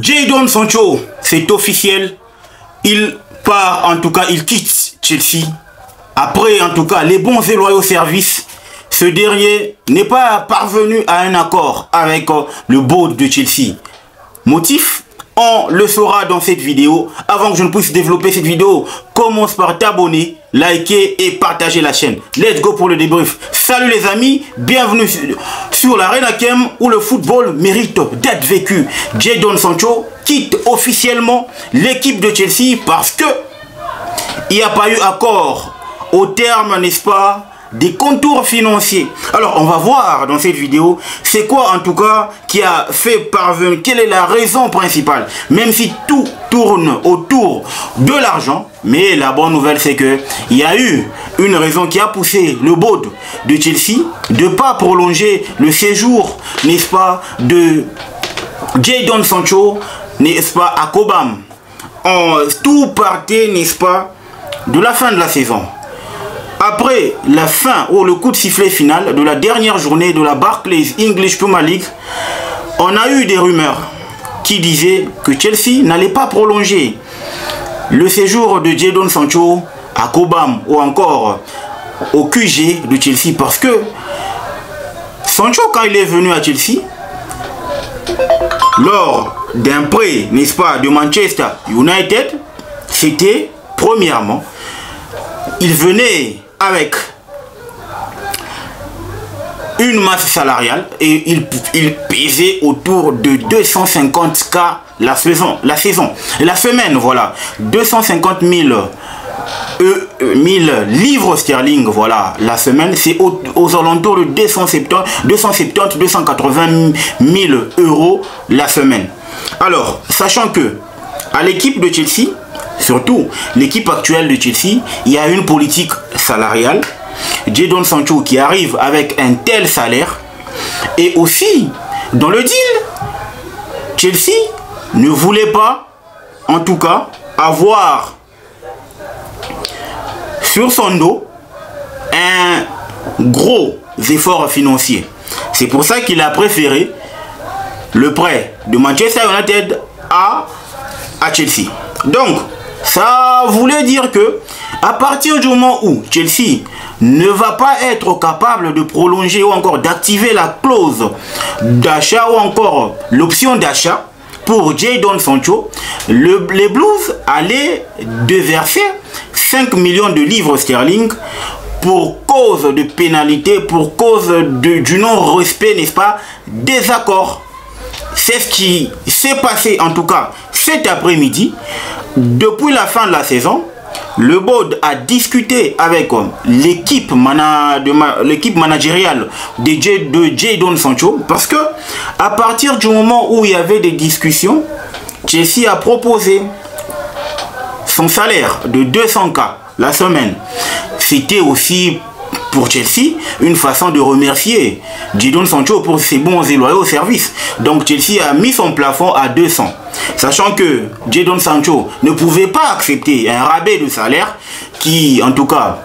Jadon Sancho, c'est officiel. Il part, en tout cas, il quitte Chelsea. Après, en tout cas, les bons et loyaux services, ce dernier n'est pas parvenu à un accord avec le board de Chelsea. Motif? On le saura dans cette vidéo. Avant que je ne puisse développer cette vidéo, commence par t'abonner, liker et partager la chaîne. Let's go pour le débrief. Salut les amis, bienvenue sur l'Arena Kem où le football mérite d'être vécu. Jadon Sancho quitte officiellement l'équipe de Chelsea parce que il n'y a pas eu accord au terme, n'est-ce pas, des contours financiers. Alors on va voir dans cette vidéo c'est quoi en tout cas qui a fait parvenir, quelle est la raison principale, même si tout tourne autour de l'argent. Mais la bonne nouvelle c'est que il y a eu une raison qui a poussé le board de Chelsea de ne pas prolonger le séjour, n'est-ce pas, de Jadon Sancho, n'est-ce pas, à Cobham. Tout partait, n'est-ce pas, de la fin de la saison. Après la fin ou le coup de sifflet final de la dernière journée de la Barclays English Premier League, on a eu des rumeurs qui disaient que Chelsea n'allait pas prolonger le séjour de Jadon Sancho à Cobham ou encore au QG de Chelsea parce que Sancho, quand il est venu à Chelsea, lors d'un prêt, n'est-ce pas, de Manchester United, c'était premièrement, il venait avec une masse salariale et il pesait autour de 250K la semaine, voilà, 250 000 livres sterling, voilà, la semaine, c'est aux alentours de 280 000 euros la semaine. Alors, sachant que à l'équipe de Chelsea, surtout l'équipe actuelle de Chelsea, il y a une politique salariale. Jadon Sancho qui arrive avec un tel salaire. Et aussi, dans le deal, Chelsea ne voulait pas, en tout cas, avoir sur son dos un gros effort financier. C'est pour ça qu'il a préféré le prêt de Manchester United à Chelsea. Donc, ça voulait dire que à partir du moment où Chelsea ne va pas être capable de prolonger ou encore d'activer la clause d'achat ou encore l'option d'achat pour Jadon Sancho, les Blues allaient déverser 5 millions de livres sterling pour cause de pénalité, pour cause du non-respect, n'est-ce pas, des accords. C'est ce qui s'est passé en tout cas cet après-midi. Depuis la fin de la saison, le board a discuté avec l'équipe managériale de Jadon Sancho parce que à partir du moment où il y avait des discussions, Chelsea a proposé son salaire de 200K la semaine. C'était aussi pour Chelsea une façon de remercier Jadon Sancho pour ses bons et loyaux services. Donc Chelsea a mis son plafond à 200. Sachant que Jadon Sancho ne pouvait pas accepter un rabais de salaire qui, en tout cas,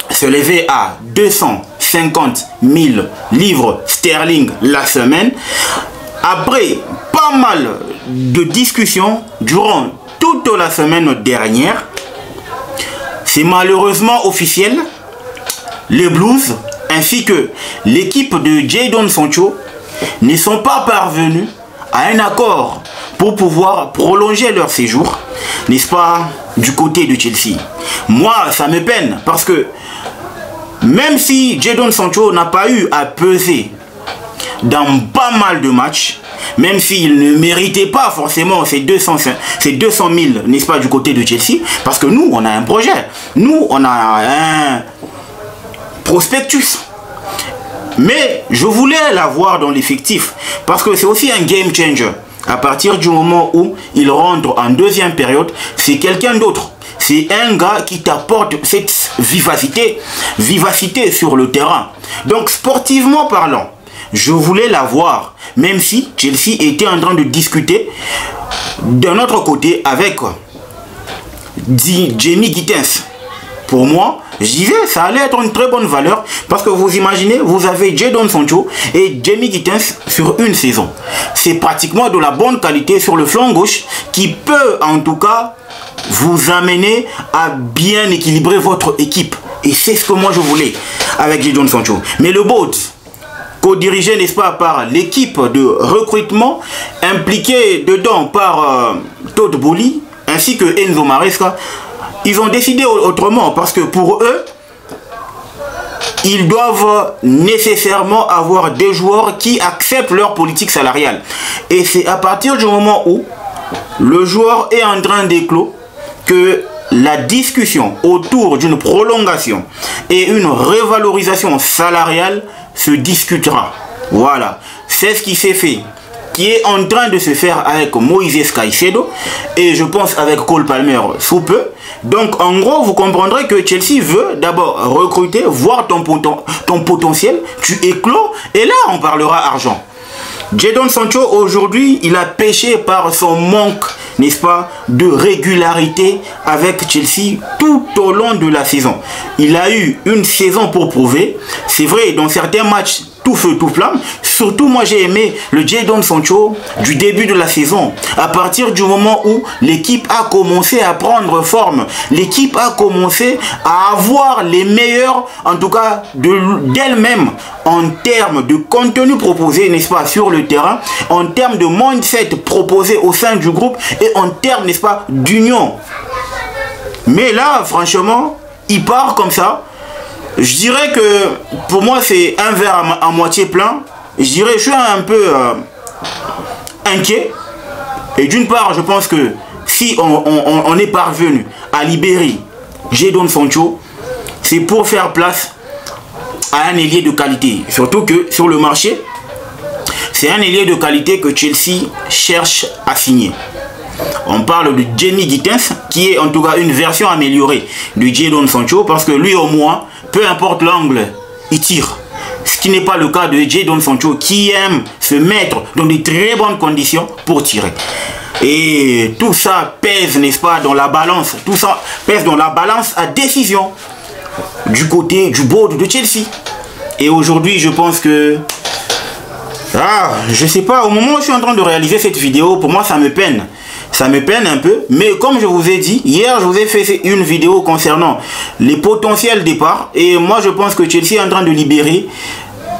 se levait à 250 000 livres sterling la semaine. Après pas mal de discussions durant toute la semaine dernière, c'est malheureusement officiel. Les Blues ainsi que l'équipe de Jadon Sancho ne sont pas parvenus à un accord pour pouvoir prolonger leur séjour, n'est-ce pas, du côté de Chelsea. Moi, ça me peine parce que même si Jadon Sancho n'a pas eu à peser dans pas mal de matchs, même s'il ne méritait pas forcément ces 200 000, n'est-ce pas, du côté de Chelsea, parce que nous, on a un projet, nous, on a un prospectus. Mais je voulais l'avoir dans l'effectif parce que c'est aussi un game changer. À partir du moment où il rentre en deuxième période, c'est quelqu'un d'autre. C'est un gars qui t'apporte cette vivacité sur le terrain. Donc sportivement parlant, je voulais l'avoir, même si Chelsea était en train de discuter d'un autre côté avec Jamie Gittens. pour moi, je disais, ça allait être une très bonne valeur parce que vous imaginez, vous avez Jadon Sancho et Jamie Gittens sur une saison. C'est pratiquement de la bonne qualité sur le flanc gauche qui peut en tout cas vous amener à bien équilibrer votre équipe. Et c'est ce que moi je voulais avec Jadon Sancho. Mais le board, co-dirigé, n'est-ce pas, par l'équipe de recrutement, impliquée dedans par Todd Boehly, ainsi que Enzo Maresca, ils ont décidé autrement parce que pour eux, ils doivent nécessairement avoir des joueurs qui acceptent leur politique salariale. Et c'est à partir du moment où le joueur est en train d'éclore que la discussion autour d'une prolongation et une revalorisation salariale se discutera. Voilà, c'est ce qui s'est fait, qui est en train de se faire avec Moïse Caicedo et je pense avec Cole Palmer sous peu. Donc en gros, vous comprendrez que Chelsea veut d'abord recruter, voir ton potentiel, tu éclores et là on parlera argent. Jadon Sancho aujourd'hui, il a péché par son manque, n'est-ce pas, de régularité avec Chelsea tout au long de la saison. Il a eu une saison pour prouver. C'est vrai, dans certains matchs, tout feu, tout flamme. Surtout, moi, j'ai aimé le Jadon Sancho du début de la saison. À partir du moment où l'équipe a commencé à prendre forme, l'équipe a commencé à avoir les meilleurs, en tout cas, d'elle-même, en termes de contenu proposé, n'est-ce pas, sur le terrain, en termes de mindset proposé au sein du groupe et en termes, n'est-ce pas, d'union. Mais là, franchement, il part comme ça. Je dirais que pour moi c'est un verre à moitié plein. Je dirais je suis un peu inquiet. Et d'une part je pense que si on est parvenu à libérer Jadon Sancho, c'est pour faire place à un ailier de qualité. Surtout que sur le marché, c'est un ailier de qualité que Chelsea cherche à signer. On parle de Jamie Gittens qui est en tout cas une version améliorée de Jadon Sancho parce que lui au moins, peu importe l'angle, il tire. Ce qui n'est pas le cas de Jadon Sancho qui aime se mettre dans de très bonnes conditions pour tirer. Et tout ça pèse, n'est-ce pas, dans la balance. Tout ça pèse dans la balance à décision du côté du board de Chelsea. Et aujourd'hui, je pense que... je sais pas, au moment où je suis en train de réaliser cette vidéo, pour moi, ça me peine. Ça me peine un peu, mais comme je vous ai dit, hier je vous ai fait une vidéo concernant les potentiels départs. Et moi je pense que Chelsea est en train de libérer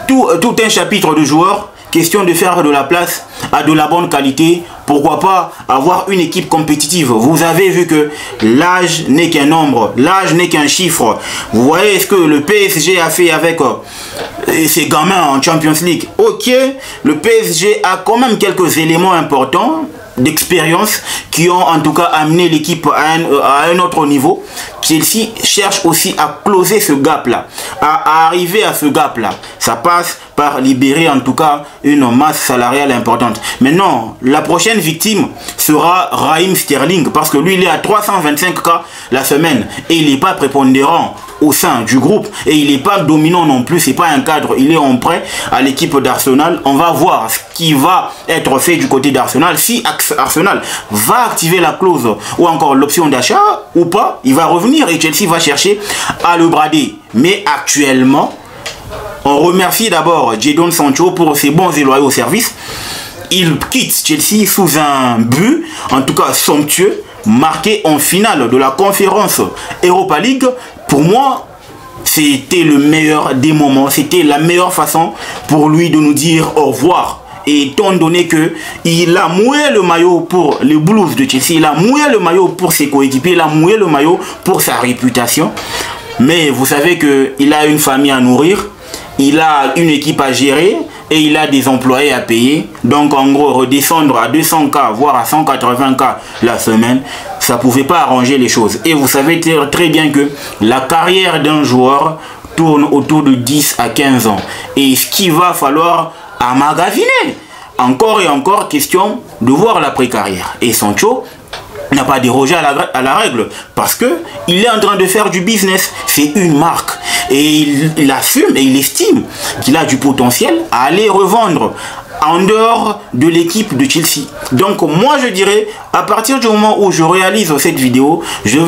tout un chapitre de joueurs. Question de faire de la place à de la bonne qualité. Pourquoi pas avoir une équipe compétitive. Vous avez vu que l'âge n'est qu'un nombre, l'âge n'est qu'un chiffre. Vous voyez ce que le PSG a fait avec ses gamins en Champions League. Ok, le PSG a quand même quelques éléments importants d'expérience qui ont en tout cas amené l'équipe à un autre niveau. Chelsea cherche aussi à closer ce gap là, à arriver à ce gap là. Ça passe par libérer en tout cas une masse salariale importante. Maintenant, la prochaine victime sera Raheem Sterling parce que lui il est à 325K la semaine et il n'est pas prépondérant au sein du groupe et il n'est pas dominant non plus, c'est pas un cadre, il est en prêt à l'équipe d'Arsenal. On va voir ce qui va être fait du côté d'Arsenal. Si Arsenal va activer la clause ou encore l'option d'achat ou pas, il va revenir et Chelsea va chercher à le brader. Mais actuellement, on remercie d'abord Jadon Sancho pour ses bons et loyaux services. Il quitte Chelsea sous un but, en tout cas somptueux, marqué en finale de la conférence Europa League. Pour moi, c'était le meilleur des moments. C'était la meilleure façon pour lui de nous dire au revoir. Et étant donné qu'il a mouillé le maillot pour les Blues de Chelsea, il a mouillé le maillot pour ses coéquipiers, il a mouillé le maillot pour sa réputation. Mais vous savez qu'il a une famille à nourrir, il a une équipe à gérer et il a des employés à payer. Donc en gros, redescendre à 200K, voire à 180K la semaine, ça ne pouvait pas arranger les choses. Et vous savez très bien que la carrière d'un joueur tourne autour de 10 à 15 ans. Et ce qu'il va falloir emmagasiner. Encore et encore, question de voir l'après-carrière. Et Sancho n'a pas dérogé à la règle parce que il est en train de faire du business. C'est une marque. Et il assume et il estime qu'il a du potentiel à aller revendre en dehors de l'équipe de Chelsea. Donc moi je dirais, à partir du moment où je réalise cette vidéo, je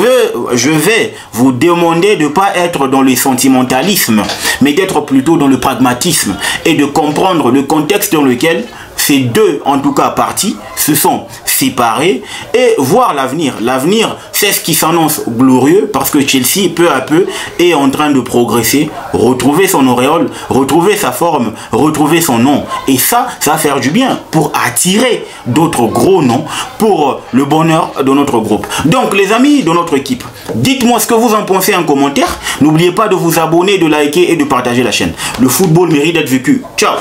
vais vous demander de ne pas être dans le sentimentalisme, mais d'être plutôt dans le pragmatisme et de comprendre le contexte dans lequel ces deux, en tout cas, parties se sont séparés et voir l'avenir. L'avenir, c'est ce qui s'annonce glorieux parce que Chelsea, peu à peu, est en train de progresser, retrouver son auréole, retrouver sa forme, retrouver son nom. Et ça va faire du bien pour attirer d'autres gros noms pour le bonheur de notre groupe. Donc, les amis de notre équipe, dites-moi ce que vous en pensez en commentaire. N'oubliez pas de vous abonner, de liker et de partager la chaîne. Le football mérite d'être vécu. Ciao!